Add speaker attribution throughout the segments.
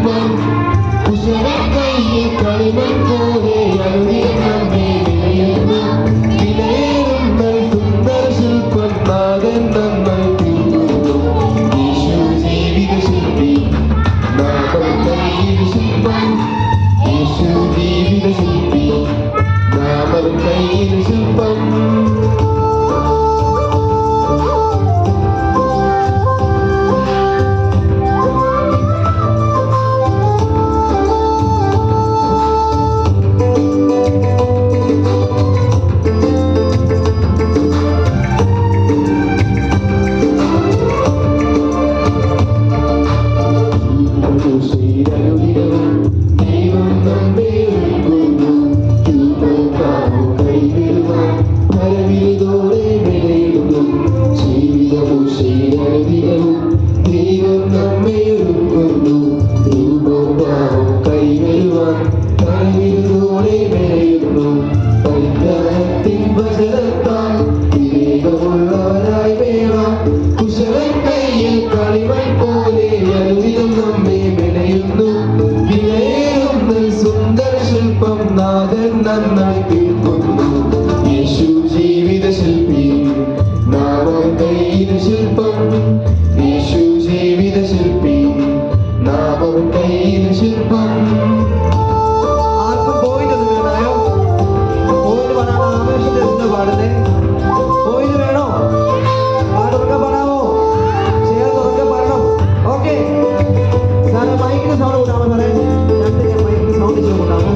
Speaker 1: ശില്പം കുശവക്കൈയിൽ കളിമൺ പോലെ അനുദിനം നമ്മെ വിലയുന്നു വിലയേറുന്ന സുന്ദര ശില്പം നാഥൻ നമ്മൾ തീർക്കുന്നു യേശു ജീവിത ശില്പി നാമം കയ്യിൽ ശില്പം യേശു ജീവിത ശില്പി നാമം കയ്യിൽ ശില്പം നാഥൻ നന്നായി തീർക്കുന്നു യേശു ജീവിത ശില്പി നാമം കയ്യിൽ ശില്പം യേശു ജീവിത ശില്പി നാമം കയ്യിൽ ശില്പം
Speaker 2: ആർക്കും പോയിന്റ് വേണോ പോയിന്റ് പറയാൻ ആവേശത്തിൽ നിന്ന് പാടുന്നേ പോയിന്റ് വേണോ പാടുറക്കെ പാടാമോ ചേർത്തുറക്കെ പാടണം ഓക്കെ സാറേ മൈക്കിന് സൗണ്ട് കൂട്ടാമോ സാറേ രണ്ട് മൈക്കിന് സൗണ്ട് ചെയ്ത് കൂട്ടാമോ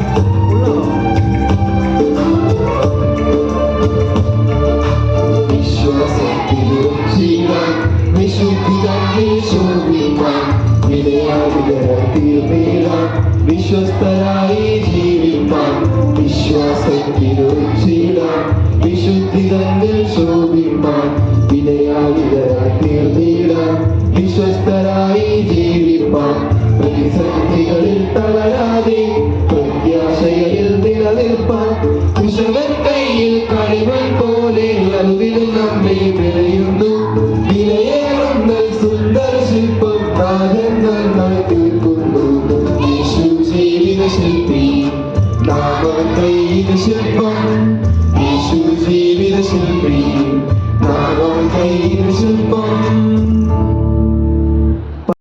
Speaker 1: വിശ്വസ്തരായി ജീവിപ്പാൻ വിശ്വാസത്തിലൊച്ചിടാൻ വിശുദ്ധി തന്നിൽ ശോഭിപ്പാൻ വിനയാളിതരായി തീർന്നിടാൻ വിശ്വസ്തരായി